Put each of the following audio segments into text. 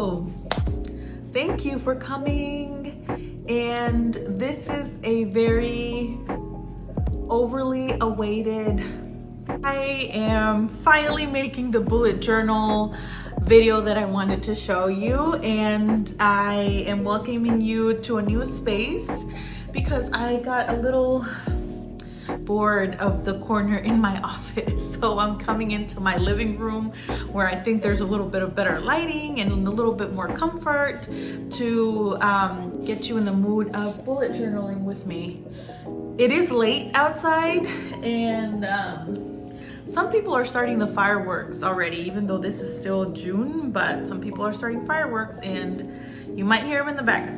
Hello, thank you for coming. And this is a very overly awaited, I am finally making the bullet journal video that I wanted to show you, and I am welcoming you to a new space because I got a little bored of the corner in my office. So I'm coming into my living room where I think there's a little bit of better lighting and a little bit more comfort to get you in the mood of bullet journaling with me. It is late outside, and some people are starting the fireworks already, even though this is still June, but some people are starting fireworks and you might hear them in the back.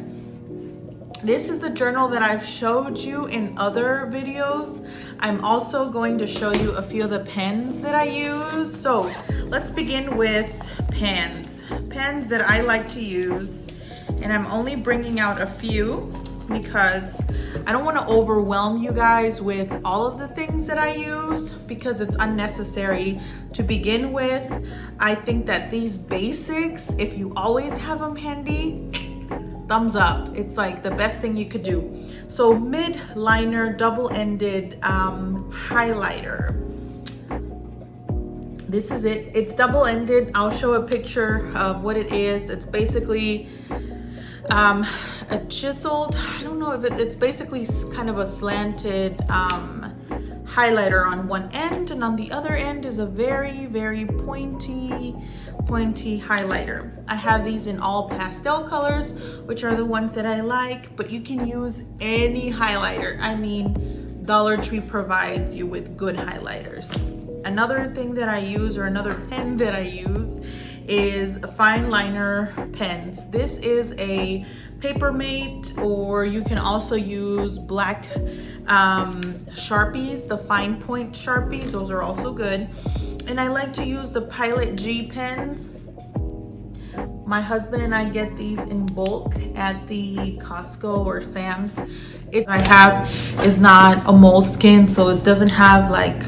This is the journal that I've showed you in other videos. I'm also going to show you a few of the pens that I use. So let's begin with pens. Pens that I like to use, and I'm only bringing out a few because I don't want to overwhelm you guys with all of the things that I use because it's unnecessary to begin with. I think that these basics, if you always have them handy, thumbs up. It's like the best thing you could do. So mid liner double-ended highlighter. This is it. It's double-ended. I'll show a picture of what it is. It's basically a chiseled, I don't know if it's basically kind of a slanted highlighter on one end, and on the other end is a very pointy highlighter. I have these in all pastel colors, which are the ones that I like, but you can use any highlighter. I mean, Dollar Tree provides you with good highlighters. Another thing that I use, or another pen that I use, is fine liner pens. This is a Papermate, or you can also use black Sharpies, the fine point Sharpies. Those are also good. And I like to use the Pilot G pens. My husband and I get these in bulk at the Costco or Sam's. It I have is not a moleskin, so it doesn't have like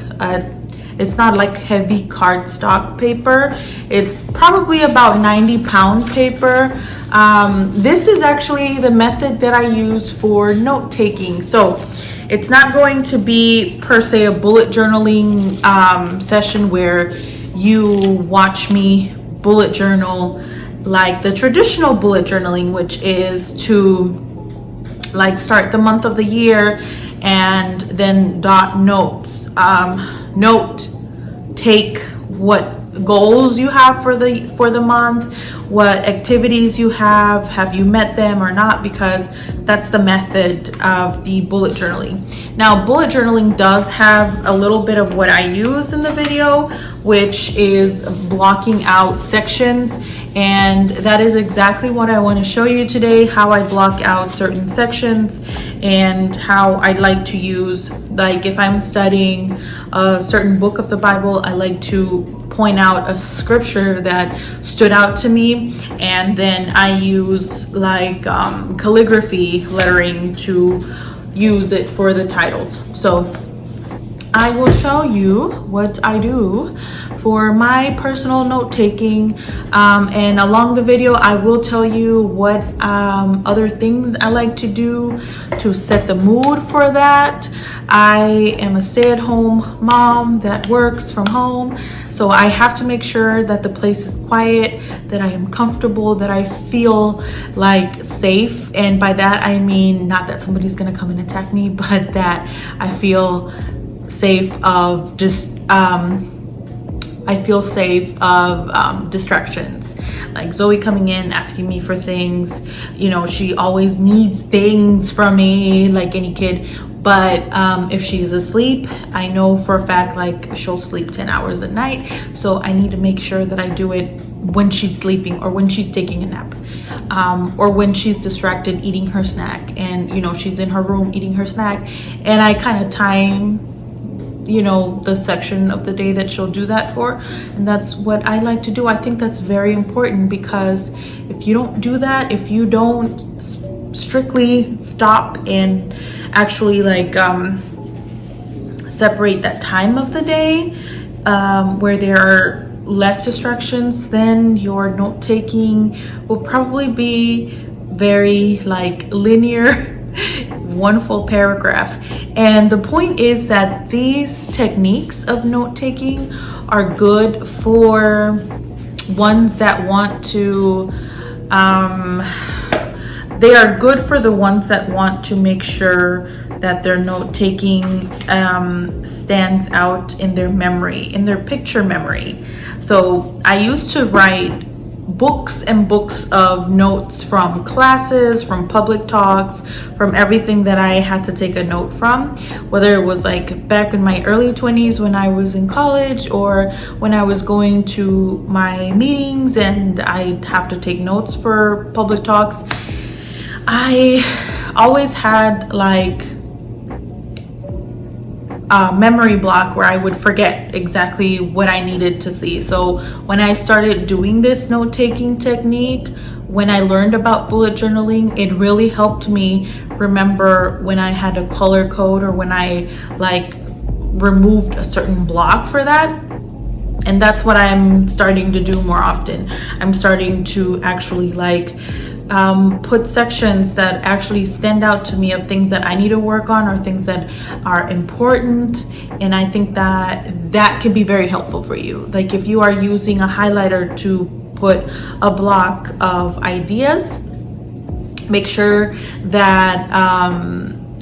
it's not like heavy cardstock paper. It's probably about 90-pound paper. This is actually the method that I use for note taking. So it's not going to be per se a bullet journaling session where you watch me bullet journal like the traditional bullet journaling, which is to like start the month of the year and then dot notes. Note take what goals you have for the month, what activities you have you met them or not, because that's the method of the bullet journaling. Now, bullet journaling does have a little bit of what I use in the video, which is blocking out sections, and that is exactly what I want to show you today, how I block out certain sections and how I like to use, like if I'm studying a certain book of the Bible, I like to point out a scripture that stood out to me, and then I use like calligraphy lettering to use it for the titles. So I will show you what I do for my personal note taking, and along the video I will tell you what other things I like to do to set the mood for that. I am a stay-at-home mom that works from home, so I have to make sure that the place is quiet, that I am comfortable, that I feel like safe. And by that I mean not that somebody's gonna come and attack me, but that I feel safe of just I feel safe of distractions, like Zoe coming in asking me for things. You know, she always needs things from me like any kid, but if she's asleep, I know for a fact like she'll sleep 10 hours a night, so I need to make sure that I do it when she's sleeping or when she's taking a nap, or when she's distracted eating her snack, and you know, she's in her room eating her snack, and I kind of time, you know, the section of the day that she'll do that for, and that's what I like to do. I think that's very important, because if you don't do that, if you don't strictly stop and actually like separate that time of the day where there are less distractions, then your note taking will probably be very like linear, one full paragraph. And the point is that these techniques of note taking are good for ones that want to they are good for the ones that want to make sure that their note taking stands out in their memory, in their picture memory. So I used to write books and books of notes from classes, from public talks, from everything that I had to take a note from, whether it was like back in my early 20s when I was in college, or when I was going to my meetings and I'd have to take notes for public talks. I always had like a memory block where I would forget exactly what I needed to see. So when I started doing this note-taking technique, when I learned about bullet journaling, it really helped me remember when I had a color code or when I like removed a certain block for that. And that's what I'm starting to do more often. I'm starting to actually like put sections that actually stand out to me of things that I need to work on or things that are important. And I think that that can be very helpful for you. Like if you are using a highlighter to put a block of ideas, make sure that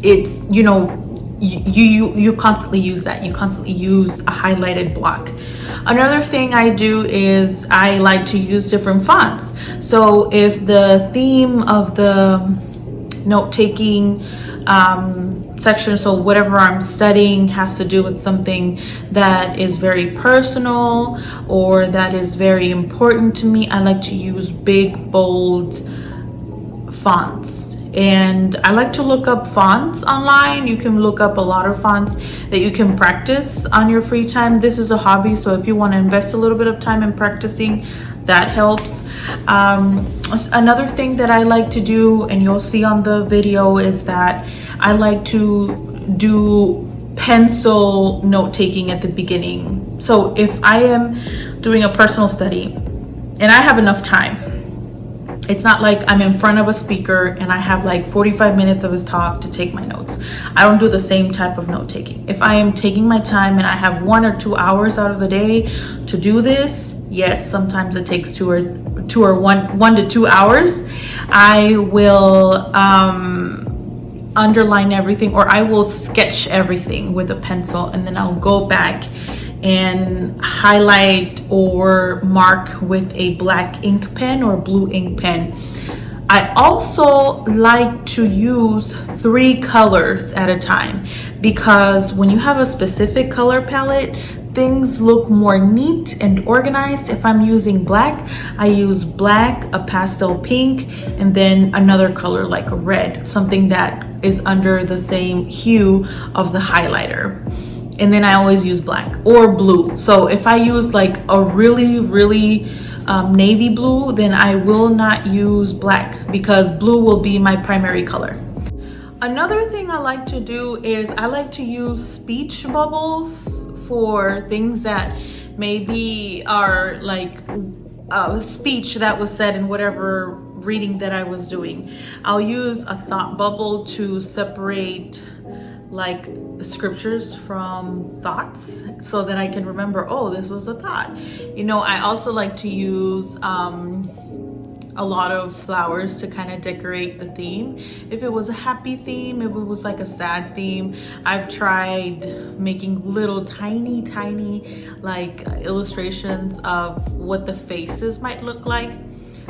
it's, you know, you constantly use that. You constantly use a highlighted block. Another thing I do is I like to use different fonts. So if the theme of the note-taking section, so whatever I'm studying has to do with something that is very personal or that is very important to me, I like to use big, bold fonts. And I like to look up fonts online. You can look up a lot of fonts that you can practice on your free time. This is a hobby, so if you want to invest a little bit of time in practicing, that helps. Another thing that I like to do, and you'll see on the video, is that I like to do pencil note-taking at the beginning. So if I am doing a personal study and I have enough time, it's not like I'm in front of a speaker and I have like 45 minutes of his talk to take my notes. I don't do the same type of note taking. If I am taking my time and I have 1 or 2 hours out of the day to do this, yes, sometimes it takes 1 to 2 hours. I will underline everything, or I will sketch everything with a pencil, and then I'll go back and highlight or mark with a black ink pen or blue ink pen. I also like to use 3 colors at a time, because when you have a specific color palette, things look more neat and organized. If I'm using black, I use black, a pastel pink, and then another color like a red, something that is under the same hue of the highlighter. And then I always use black or blue. So if I use like a really navy blue, then I will not use black, because blue will be my primary color. Another thing I like to do is I like to use speech bubbles for things that maybe are like a speech that was said in whatever reading that I was doing. I'll use a thought bubble to separate like scriptures from thoughts, so that I can remember, oh, this was a thought. You know, I also like to use a lot of flowers to kind of decorate the theme. If it was a happy theme, if it was like a sad theme, I've tried making little tiny like illustrations of what the faces might look like.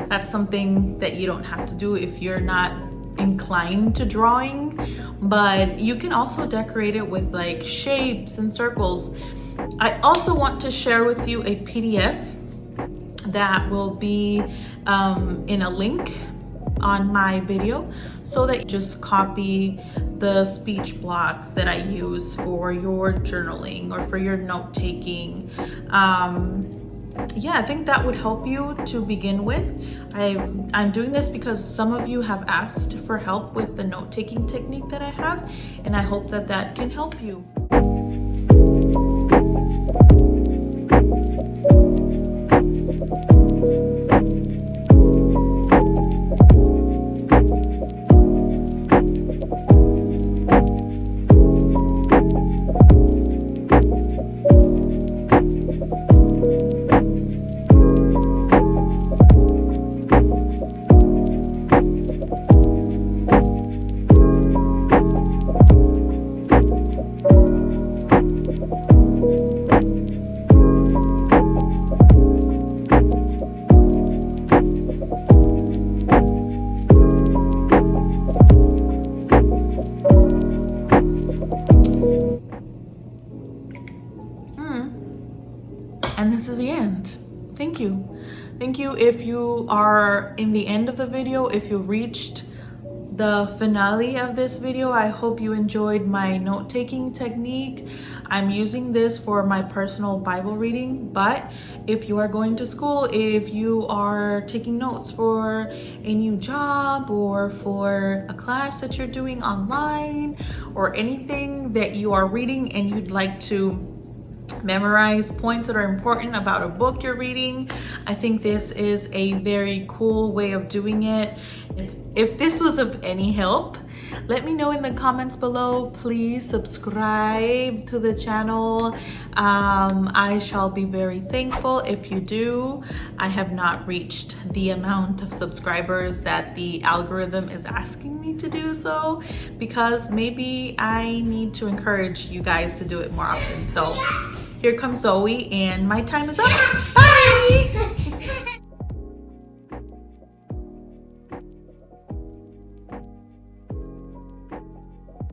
That's something that you don't have to do if you're not inclined to drawing, but you can also decorate it with like shapes and circles. I also want to share with you a PDF that will be in a link on my video, so that you just copy the speech blocks that I use for your journaling or for your note taking. Yeah, I think that would help you to begin with. I'm doing this because some of you have asked for help with the note-taking technique that I have, and I hope that that can help you. And this is the end. Thank you. Thank you if you are in the end of the video, if you reached the finale of this video. I hope you enjoyed my note-taking technique. I'm using this for my personal Bible reading, but if you are going to school, if you are taking notes for a new job or for a class that you're doing online or anything that you are reading and you'd like to memorize points that are important about a book you're reading, I think this is a very cool way of doing it. If this was of any help, let me know in the comments below. Please subscribe to the channel. I shall be very thankful if you do. I have not reached the amount of subscribers that the algorithm is asking me to do so, because maybe I need to encourage you guys to do it more often. So here comes Zoe and my time is up. Bye!